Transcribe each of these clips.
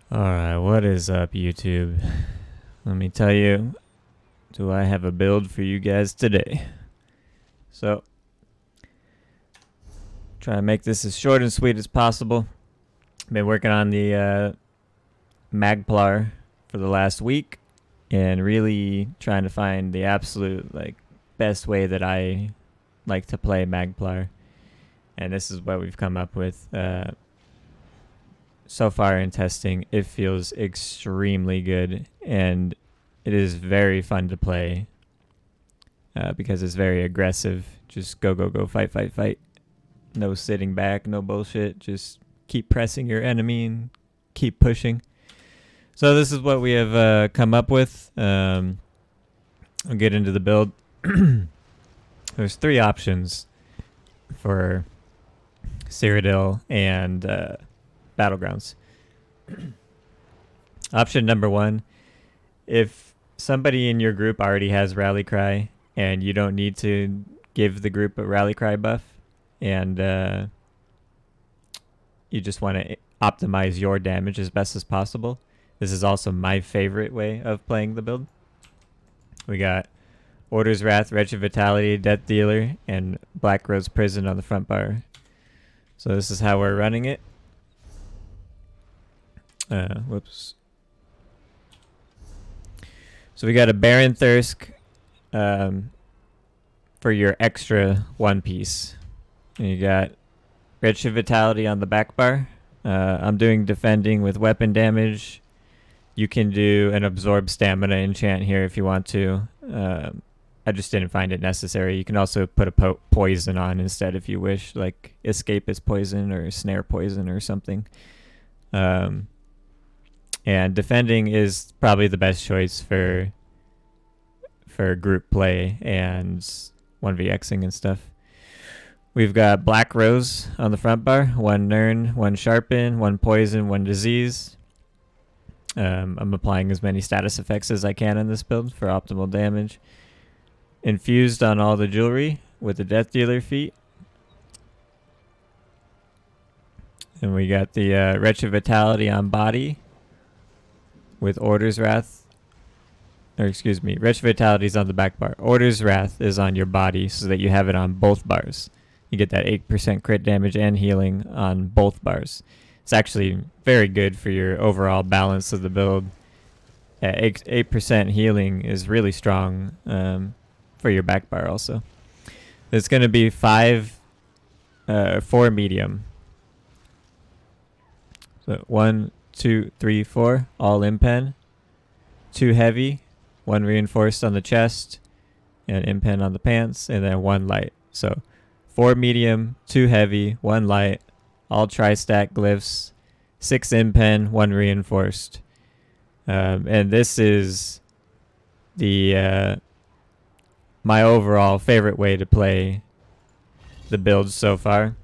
Alright, what is up, YouTube? Let me tell you, do I have a build for you guys today? So, try to make this as short and sweet as possible. Been working on the Magplar for the last week and really trying to find the absolute best way that I like to play Magplar. And this is what we've come up with. So far in testing, it feels extremely good, and it is very fun to play because it's very aggressive. Just go, go, go, fight, fight, fight. No sitting back, no bullshit. Just keep pressing your enemy and keep pushing. So this is what we have come up with. I'll get into the build. There's three options for Cyrodiil and Battlegrounds. Option number one, if somebody in your group already has Rally Cry and you don't need to give the group a Rally Cry buff, and you just want to optimize your damage as best as possible, this is also my favorite way of playing the build. We got Order's Wrath, Wretched Vitality, Death Dealer, and Black Rose Prison on the front bar. So this is how we're running it. Whoops. So we got a Baron Thirsk for your extra one piece. And you got Wretched Vitality on the back bar. I'm doing defending with weapon damage. You can do an absorb stamina enchant here if you want to. I just didn't find it necessary. You can also put a poison on instead if you wish, like Escapist Poison or Snare Poison or something. And defending is probably the best choice for group play and 1vxing and stuff. We've got Black Rose on the front bar. 1 Nern, 1 Sharpen, 1 Poison, 1 Disease. I'm applying as many status effects as I can in this build for optimal damage. Infused on all the jewelry with the Death Dealer feat. And we got the Wretched Vitality on body with Order's Wrath. Or excuse me, Wretched Vitality is on the back bar. Order's Wrath is on your body so that you have it on both bars. You get that 8% crit damage and healing on both bars. It's actually very good for your overall balance of the build. 8% healing is really strong for your back bar also. It's going to be 4 medium. So 1, 2, 3, 4, all impen. 2 heavy, 1 reinforced on the chest, and impen on the pants, and then 1 light. So 4 medium, 2 heavy, 1 light, all tri-stack glyphs, 6 impen, 1 reinforced. And this is the my overall favorite way to play the builds so far.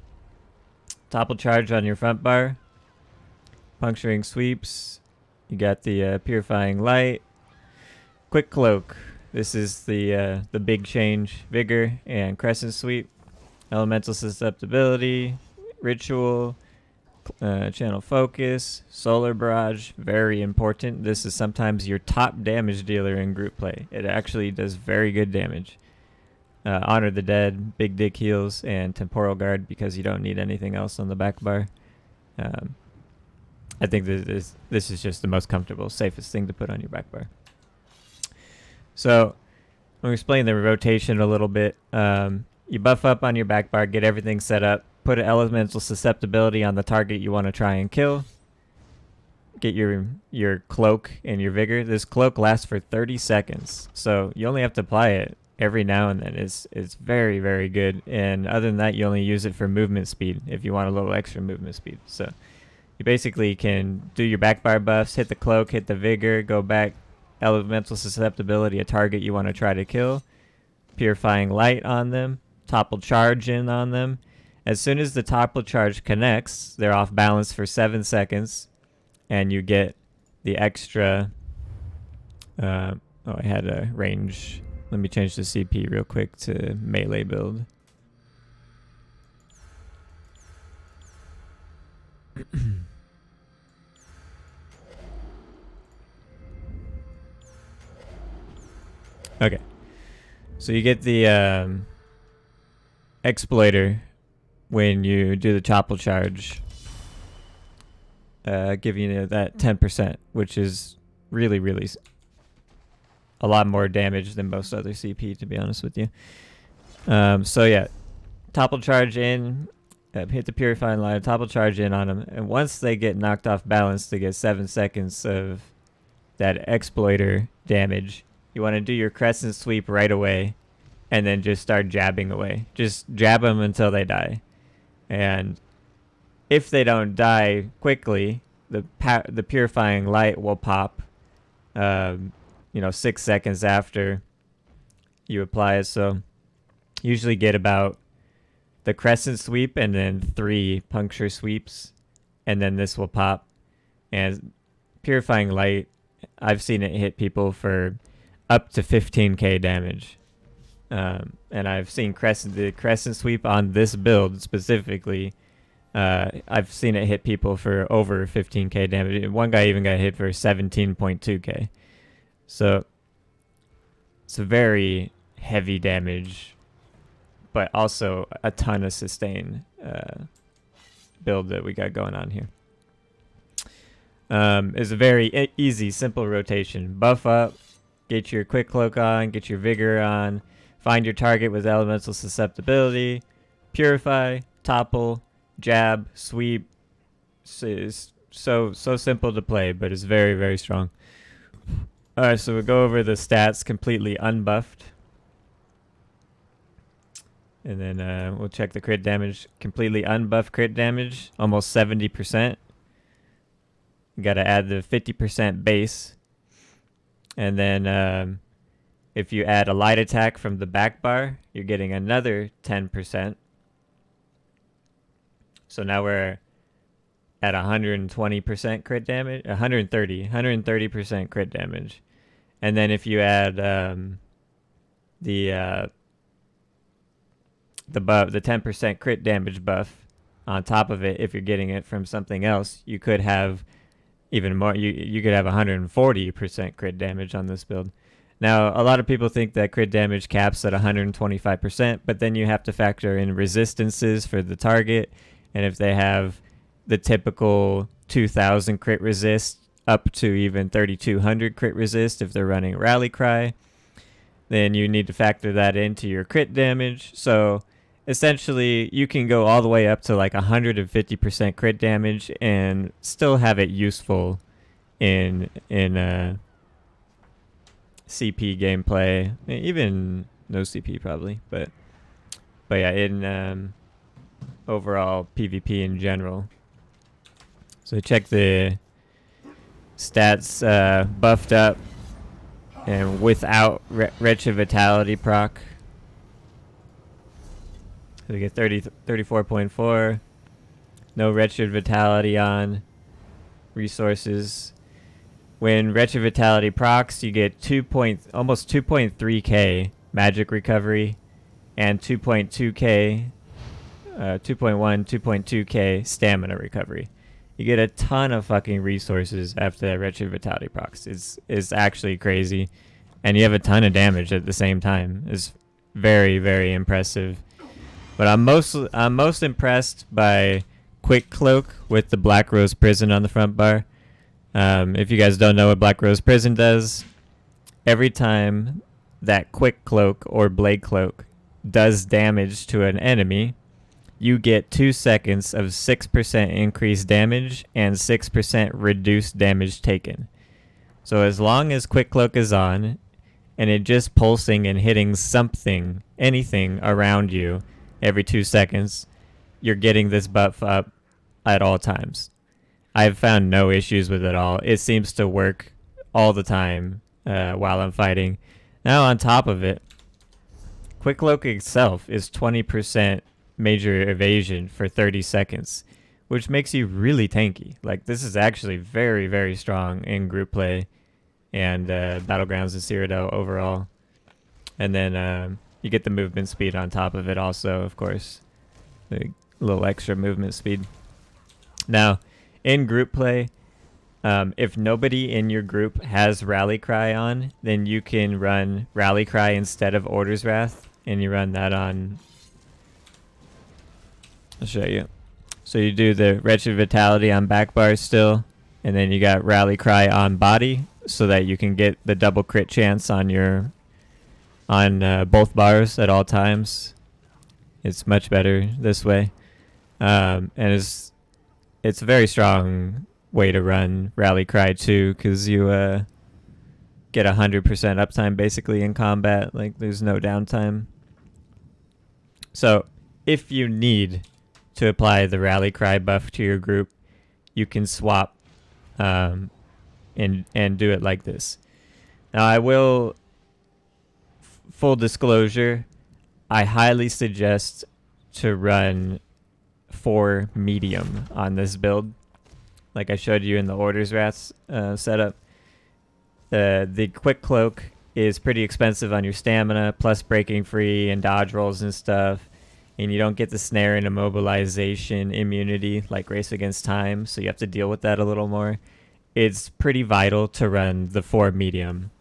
Topple charge on your front bar. Puncturing sweeps. You got the purifying light. Quick cloak. This is the big change. Vigor and crescent sweep. Elemental susceptibility. Ritual. Channel focus. Solar barrage. Very important. This is sometimes your top damage dealer in group play. It actually does very good damage. Honor the Dead. Big dick heals. And temporal guard because you don't need anything else on the back bar. I think this is just the most comfortable, safest thing to put on your back bar. So, I'm going to explain the rotation a little bit. You buff up on your back bar, get everything set up, put an elemental susceptibility on the target you want to try and kill. Get your cloak and your vigor. This cloak lasts for 30 seconds, so you only have to apply it every now and then. It's very, very good, and other than that, you only use it for movement speed if you want a little extra movement speed. So you basically can do your back bar buffs, hit the cloak, hit the vigor, go back, elemental susceptibility, a target you want to try to kill, purifying light on them, topple charge in on them. As soon as the topple charge connects, they're off balance for 7 seconds, and you get the extra. I had a range. Let me change the CP real quick to melee build. Okay. So you get the exploiter when you do the topple charge, giving you that 10%, which is really, really a lot more damage than most other CP, to be honest with you. So yeah, topple charge in, hit the purifying line, topple charge in on them, and once they get knocked off balance, they get 7 seconds of that exploiter damage. You want to do your crescent sweep right away, and then just start jabbing away. Just jab them until they die. And if they don't die quickly, the purifying light will pop, 6 seconds after you apply it. So usually get about the crescent sweep and then 3 puncture sweeps, and then this will pop. And purifying light, I've seen it hit people for up to 15k damage. And I've seen the crescent sweep on this build specifically. I've seen it hit people for over 15k damage. One guy even got hit for 17.2k. So it's a very heavy damage, but also a ton of sustain build that we got going on here. It's a very easy, simple rotation. Buff up, get your quick cloak on, get your vigor on, find your target with elemental susceptibility, purify, topple, jab, sweep. It's so simple to play, but it's very, very strong. Alright, so we'll go over the stats completely unbuffed. And then we'll check the crit damage. Completely unbuffed crit damage, almost 70%. You gotta add the 50% base. And then if you add a light attack from the back bar, you're getting another 10%. So now we're at 120% crit damage, 130% crit damage. And then if you add the 10% crit damage buff on top of it, if you're getting it from something else, you could have even more. You could have 140% crit damage on this build. Now, a lot of people think that crit damage caps at 125%, but then you have to factor in resistances for the target, and if they have the typical 2000 crit resist up to even 3200 crit resist if they're running rally cry, then you need to factor that into your crit damage. So essentially you can go all the way up to like 150% crit damage and still have it useful in CP gameplay, even no CP probably, but yeah, in overall PvP in general. So check the stats, buffed up and without Wretched Vitality proc. So we get 34.4. No Wretched Vitality on resources. When Wretched Vitality procs, you get almost 2.3k magic recovery and 2.2k, 2.2k stamina recovery. You get a ton of fucking resources after that Wretched Vitality procs. It's actually crazy. And you have a ton of damage at the same time. It's very, very impressive. But I'm most impressed by Quick Cloak with the Black Rose Prison on the front bar. If you guys don't know what Black Rose Prison does, every time that Quick Cloak or Blade Cloak does damage to an enemy, you get 2 seconds of 6% increased damage and 6% reduced damage taken. So as long as Quick Cloak is on, and it just pulsing and hitting something, anything around you every 2 seconds, you're getting this buff up at all times. I've found no issues with it all. It seems to work all the time while I'm fighting. Now on top of it, Quick Cloak itself is 20% major evasion for 30 seconds, which makes you really tanky. Like, this is actually very, very strong in group play and Battlegrounds and Cyrodiil overall. And then you get the movement speed on top of it also, of course. A little extra movement speed. Now, in group play, If nobody in your group has Rally Cry on, then you can run Rally Cry instead of Order's Wrath, and you run that on. I'll show you. So you do the Wretched Vitality on back bar still, and then you got Rally Cry on body, so that you can get the double crit chance on both bars at all times. It's much better this way, and it's a very strong way to run Rally Cry too, because you get 100% uptime basically in combat. Like, there's no downtime. So if you need to apply the Rally Cry buff to your group, you can swap and do it like this. Now, I will, full disclosure, I highly suggest to run 4 medium on this build, like I showed you in the Orders Wrath setup. The Quick Cloak is pretty expensive on your stamina, plus breaking free and dodge rolls and stuff, and you don't get the snare and immobilization immunity like Race Against Time, so you have to deal with that a little more. It's pretty vital to run the 4 medium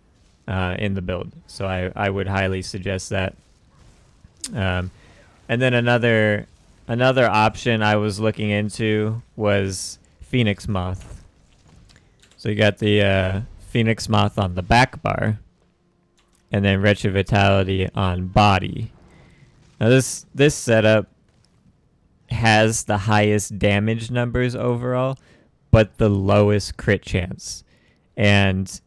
in the build, so I would highly suggest that. And then another option I was looking into was Phoenix Moth. So you got the Phoenix Moth on the back bar, and then Wretched Vitality on body. Now this setup has the highest damage numbers overall, but the lowest crit chance. And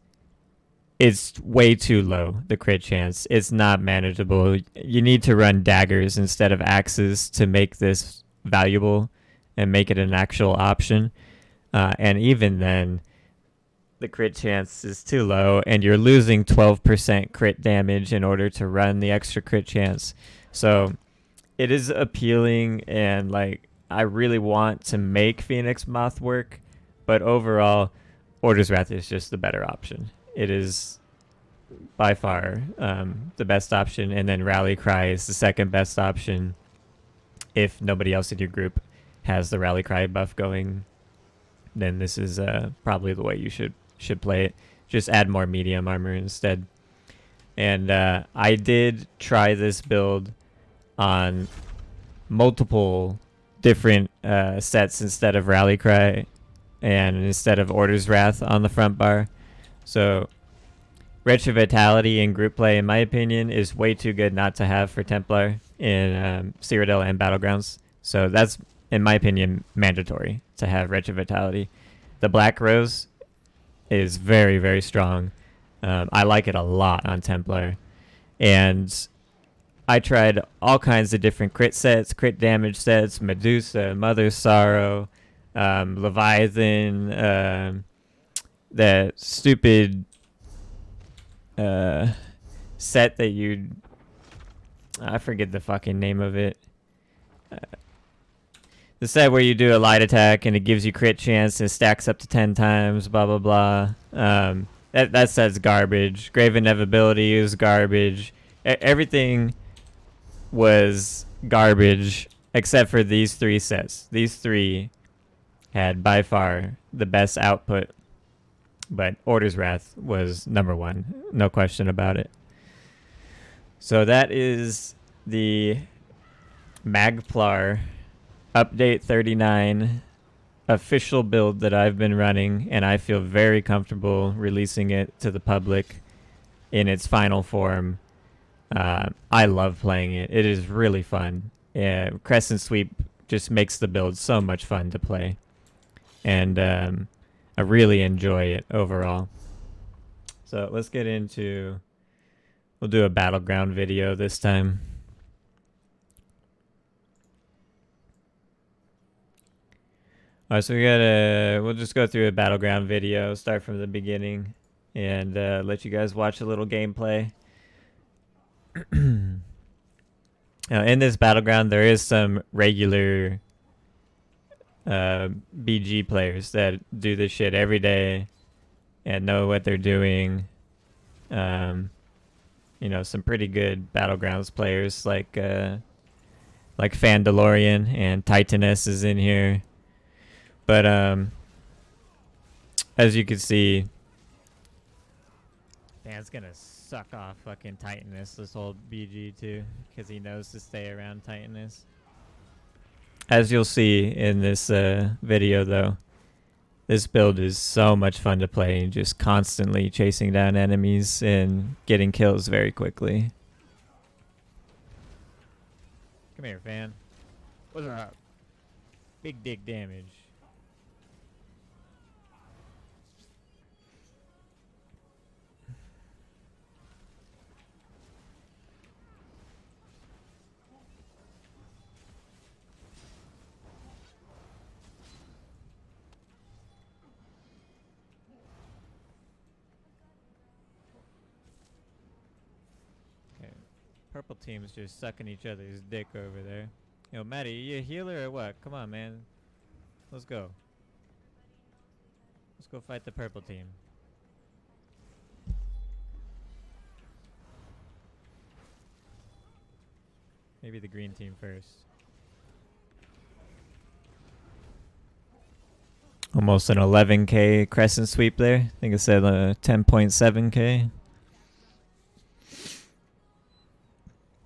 it's way too low, the crit chance. It's not manageable. You need to run daggers instead of axes to make this valuable and make it an actual option. And even then, the crit chance is too low, and you're losing 12% crit damage in order to run the extra crit chance. So it is appealing, and like, I really want to make Phoenix Moth work, but overall, Order's Wrath is just the better option. It is by far the best option, and then Rally Cry is the second best option if nobody else in your group has the Rally Cry buff going. Then this is probably the way you should play it. Just add more medium armor instead. And I did try this build on multiple different sets instead of Rally Cry and instead of Order's Wrath on the front bar. So Wretched Vitality in group play, in my opinion, is way too good not to have for Templar in Cyrodiil and Battlegrounds. So that's, in my opinion, mandatory to have Wretched Vitality. The Black Rose is very, very strong. I like it a lot on Templar. And I tried all kinds of different crit sets, crit damage sets, Medusa, Mother's Sorrow, Leviathan, that stupid set that I forget the fucking name of it. The set where you do a light attack and it gives you crit chance and stacks up to 10 times, blah, blah, blah. That set's garbage. Grave Inevitability is garbage. Everything was garbage except for these 3 sets. These 3 had by far the best output, but Order's Wrath was number 1. No question about it. So that is the Magplar Update 39 official build that I've been running, and I feel very comfortable releasing it to the public in its final form. I love playing it. It is really fun. Crescent Sweep just makes the build so much fun to play, and I really enjoy it overall. So let's get into, we'll do a Battleground video this time. Alright, so we'll just go through a Battleground video, start from the beginning, and let you guys watch a little gameplay. Now, in this Battleground, there is some regular BG players that do this shit every day and know what they're doing. You know, some pretty good Battlegrounds players like Fandalorian and Titaness is in here. But as you can see, Dan's gonna suck off fucking Titanus this whole BG too, because he knows to stay around Titanus. As you'll see in this video though, this build is so much fun to play, just constantly chasing down enemies and getting kills very quickly. Come here, fan. What's up? Big dick damage. Purple team's just sucking each other's dick over there. Yo, Maddie, you a healer or what? Come on, man. Let's go. Let's go fight the purple team. Maybe the green team first. Almost an 11k crescent sweep there. I think it said 10.7k.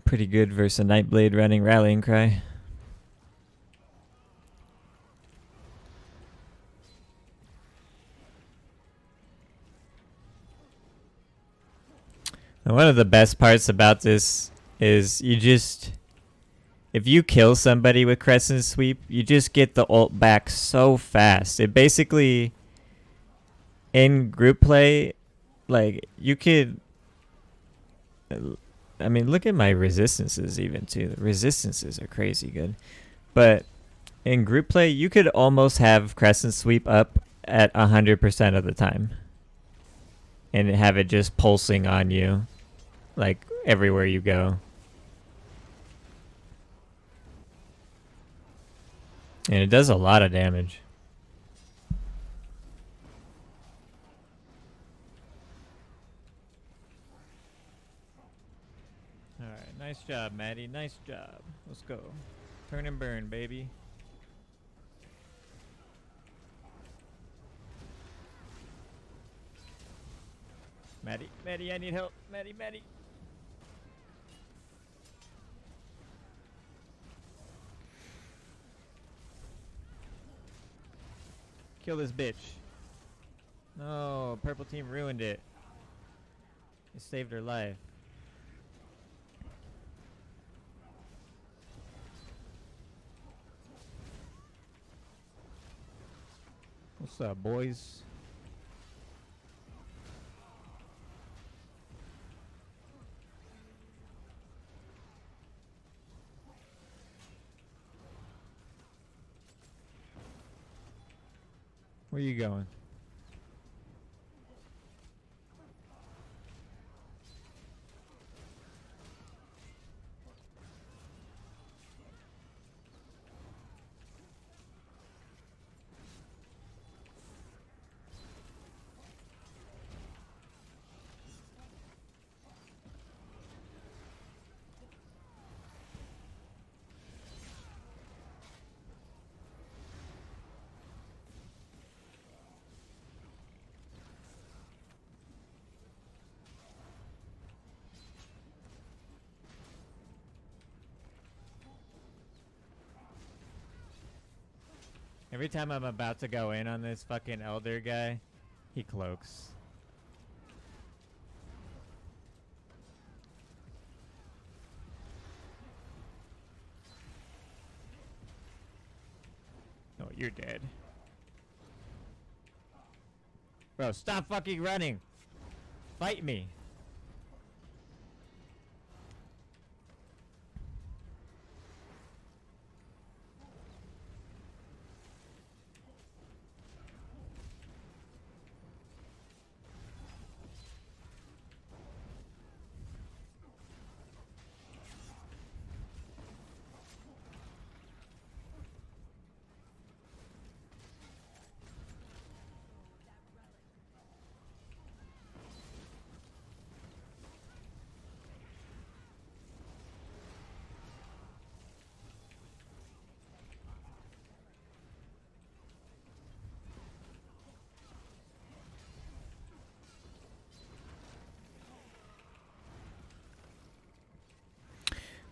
Pretty good versus a Nightblade running Rallying Cry. And one of the best parts about this is if you kill somebody with Crescent Sweep, you just get the ult back so fast. It basically, in group play, like, you could... I mean, look at my resistances even too. The resistances are crazy good. But in group play, you could almost have Crescent Sweep up at 100% of the time. And have it just pulsing on you, like, everywhere you go. And it does a lot of damage. Alright, nice job, Maddie. Nice job. Let's go. Turn and burn, baby. Maddie, I need help. Maddie. Kill this bitch. No, purple team ruined it. It saved her life. What's up, boys? Where you going? Every time I'm about to go in on this fucking elder guy, he cloaks. Oh, you're dead. Bro, stop fucking running! Fight me!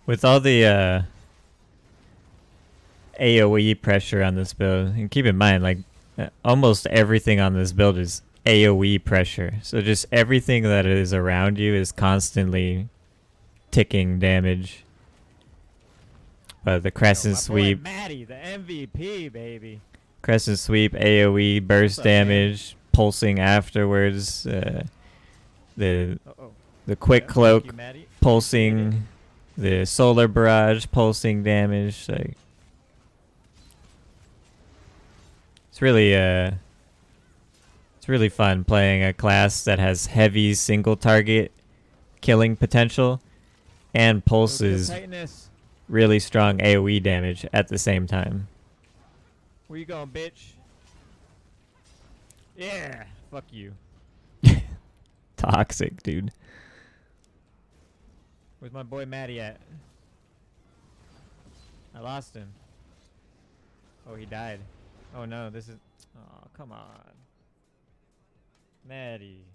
With all the AoE pressure on this build, and keep in mind, like, almost everything on this build is AoE pressure. So just everything that is around you is constantly ticking damage. The Crescent Sweep. Maddie, the MVP, baby. Crescent Sweep, AoE, burst damage, pulsing afterwards. The Quick Cloak, pulsing. The Solar Barrage, pulsing damage. Like, it's really fun playing a class that has heavy single target killing potential and pulses really strong AoE damage at the same time. Where you going, bitch? Yeah, fuck you. Toxic, dude. Where's my boy Maddie at? I lost him. Oh, he died. Oh no, this is... Oh, come on. Maddie.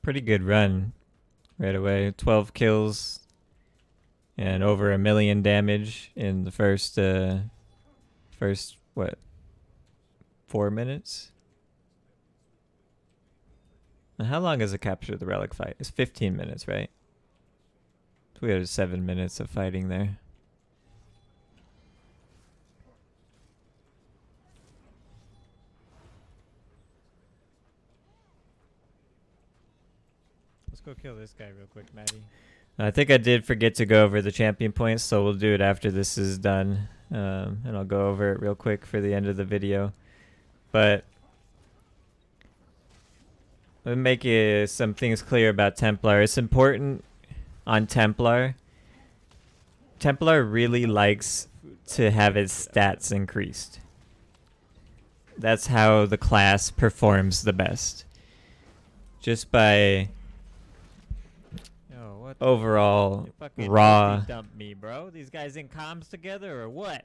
Pretty good run right away. 12 kills and over 1 million damage in the first what, 4 minutes? And how long is a capture the relic fight? It's 15 minutes, right? So we had 7 minutes of fighting there. Let's go kill this guy real quick, Maddie. I think I did forget to go over the champion points, so we'll do it after this is done. And I'll go over it real quick for the end of the video. But let me make some things clear about Templar. It's important on Templar. Templar really likes to have its stats increased. That's how the class performs the best. Just by overall raw... Dump me, bro. These guys in comms together or what?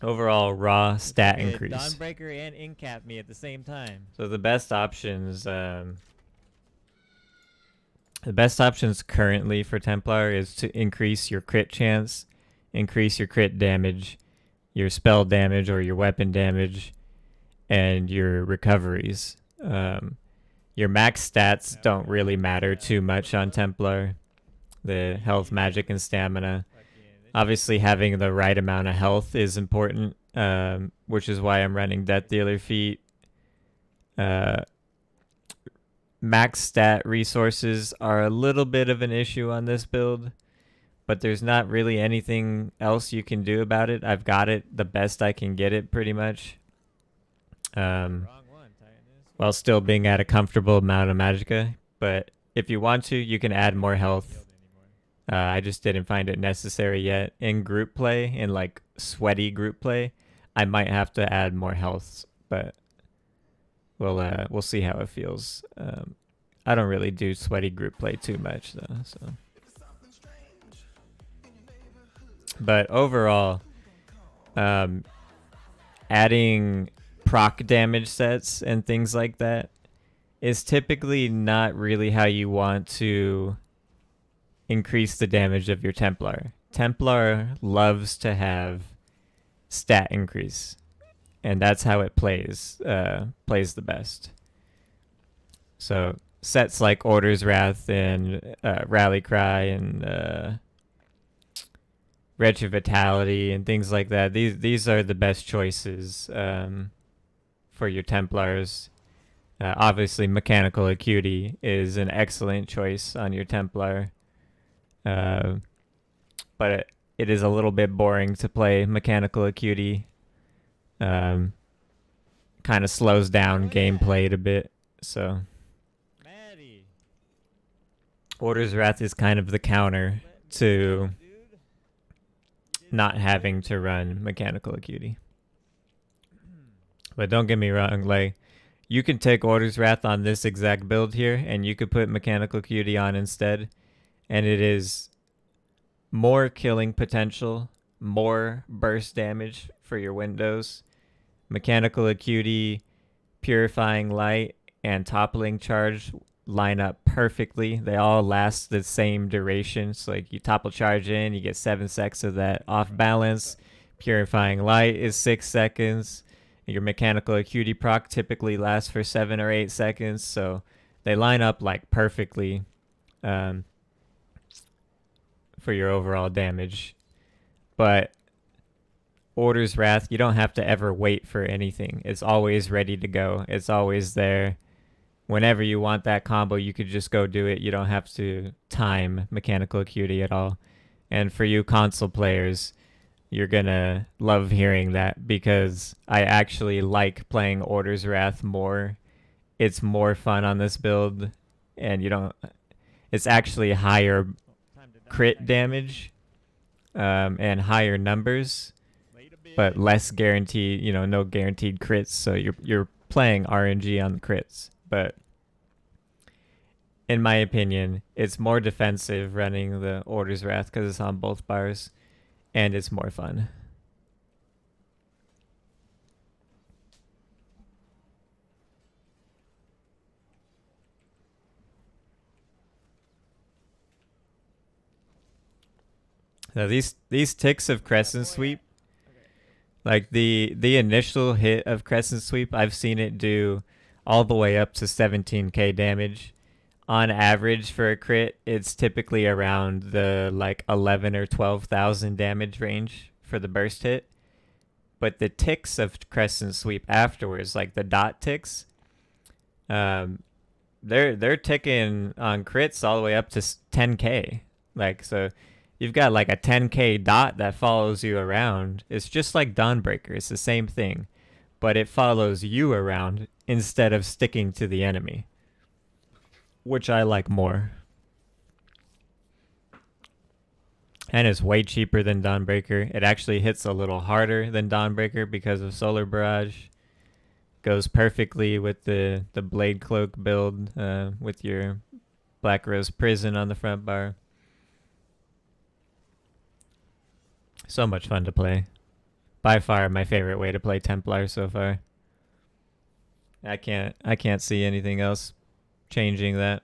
Overall raw stat increase. Dawnbreaker and incap me at the same time. So the best options, currently for Templar is to increase your crit chance, increase your crit damage, your spell damage or your weapon damage, and your recoveries. Your max stats don't really matter too much on Templar. The health, magic, and stamina. Obviously, having the right amount of health is important, which is why I'm running Death Dealer Feat. Max stat resources are a little bit of an issue on this build, but there's not really anything else you can do about it. I've got it the best I can get it, pretty much. While still being at a comfortable amount of magicka. But if you want to, you can add more health. I just didn't find it necessary yet. In group play, in like sweaty group play, I might have to add more health, but we'll see how it feels. I don't really do sweaty group play too much though, so. But overall, adding proc damage sets and things like that is typically not really how you want to increase the damage of your Templar. Templar loves to have stat increase, and that's how it plays the best. So sets like Order's Wrath and Rally Cry and Wretched Vitality and things like that, these are the best choices for your Templars. Obviously, Mechanical Acuity is an excellent choice on your Templar. But it is a little bit boring to play Mechanical Acuity. Kind of slows down gameplay a bit, so. Order's Wrath is kind of the counter to not having to run Mechanical Acuity. But don't get me wrong, like, you can take Order's Wrath on this exact build here, and you could put Mechanical Acuity on instead, and it is more killing potential, more burst damage for your windows. Mechanical Acuity, Purifying Light, and Toppling Charge line up perfectly. They all last the same duration. So like you topple charge in, you get 7 seconds of that off balance. Purifying Light is 6 seconds. Your Mechanical Acuity proc typically lasts for 7 or 8 seconds. So they line up like perfectly for your overall damage. But Order's Wrath, you don't have to ever wait for anything. It's always ready to go. It's always there. Whenever you want that combo, you could just go do it. You don't have to time Mechanical Acuity at all. And for you console players, you're gonna love hearing that, because I actually like playing Order's Wrath more. It's more fun on this build, and it's actually higher crit damage and higher numbers, but less guaranteed, no guaranteed crits. So you're playing RNG on the crits. But in my opinion, it's more defensive running the Order's Wrath because it's on both bars, and it's more fun. Now these ticks of Crescent Sweep, like the initial hit of Crescent Sweep, I've seen it do all the way up to 17k damage. On average for a crit, it's typically around the like 11 or 12,000 damage range for the burst hit. But the ticks of Crescent Sweep afterwards, like the dot ticks, they're ticking on crits all the way up to 10k. Like, so you've got like a 10k dot that follows you around. It's just like Dawnbreaker. It's the same thing, but it follows you around instead of sticking to the enemy, which I like more. And it's way cheaper than Dawnbreaker. It actually hits a little harder than Dawnbreaker because of Solar Barrage. Goes perfectly with the Blade Cloak build with your Black Rose Prison on the front bar. So much fun to play. By far my favorite way to play Templar so far. I can't see anything else changing that.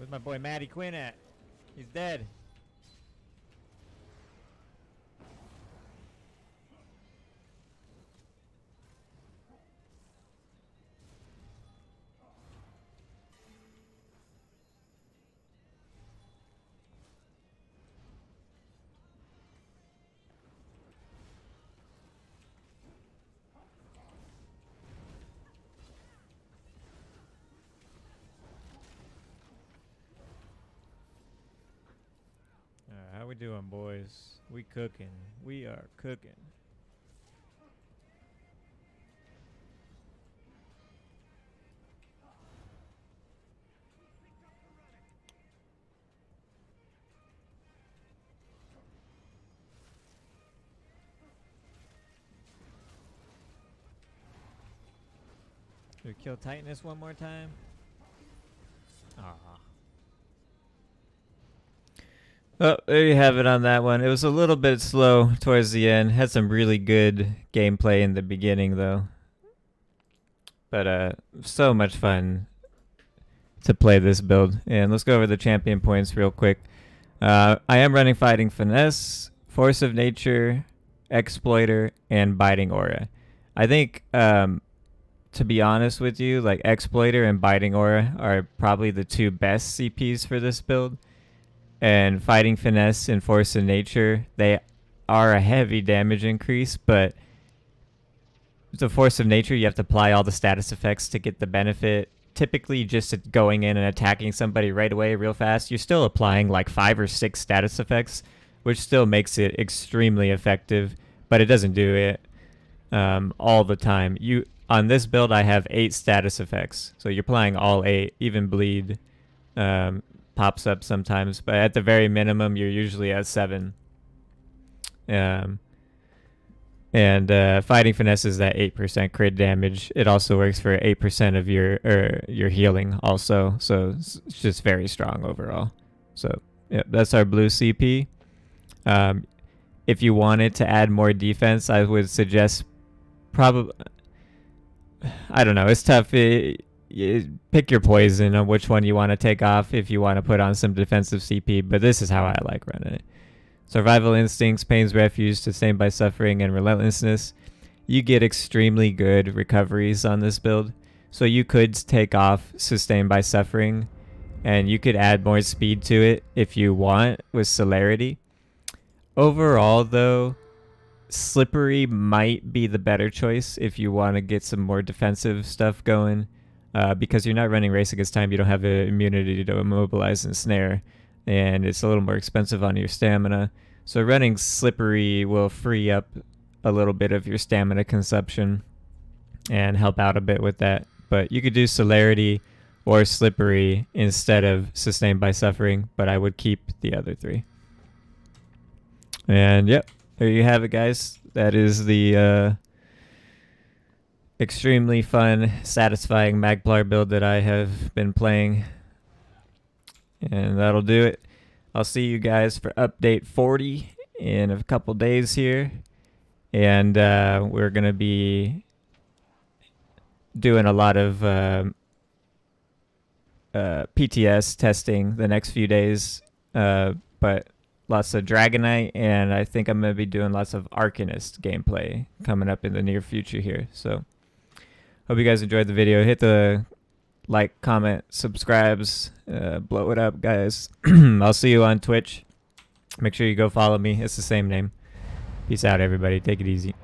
Where's my boy Matty Quinn at? He's dead. How we doing, boys? We cooking. We are cooking. Should we kill Titanus one more time? Aw. Oh, there you have it on that one. It was a little bit slow towards the end. Had some really good gameplay in the beginning, though. But so much fun to play this build. And let's go over the champion points real quick. I am running Fighting Finesse, Force of Nature, Exploiter, and Biting Aura. I think, to be honest with you, like Exploiter and Biting Aura are probably the two best CPs for this build. And Fighting Finesse and Force of Nature, they are a heavy damage increase, but the Force of Nature, you have to apply all the status effects to get the benefit. typically just going in and attacking somebody right away real fast, you're still applying like 5 or 6 status effects, which still makes it extremely effective, but it doesn't do it all the time. On this build, I have 8 status effects, so you're applying all 8. Even bleed pops up sometimes, but at the very minimum, you're usually at 7. And fighting finesse is that 8% crit damage. It also works for 8% of your healing also, so it's just very strong overall. So yeah, that's our blue CP. If you wanted to add more defense, I would suggest probably, I don't know, it's tough. Pick your poison on which one you want to take off if you want to put on some defensive CP, but this is how I like running it. Survival instincts, pain's refuge, sustained by suffering, and relentlessness. You get extremely good recoveries on this build, so you could take off sustained by suffering, and you could add more speed to it if you want with celerity. Overall, though, slippery might be the better choice if you want to get some more defensive stuff going, because you're not running race against time. You don't have the immunity to immobilize and snare, and it's a little more expensive on your stamina. So running slippery will free up a little bit of your stamina consumption and help out a bit with that. But you could do celerity or slippery instead of sustained by suffering, but I would keep the other 3. And yep, there you have it, guys. That is the extremely fun, satisfying Magplar build that I have been playing. And that'll do it. I'll see you guys for update 40 in a couple days here. And we're going to be doing a lot of PTS testing the next few days. But lots of Dragonite, and I think I'm going to be doing lots of Arcanist gameplay coming up in the near future here. So hope you guys enjoyed the video. Hit the like, comment, subscribes, blow it up, guys. I'll see you on Twitch. Make sure you go follow me. It's the same name. Peace out, everybody. Take it easy.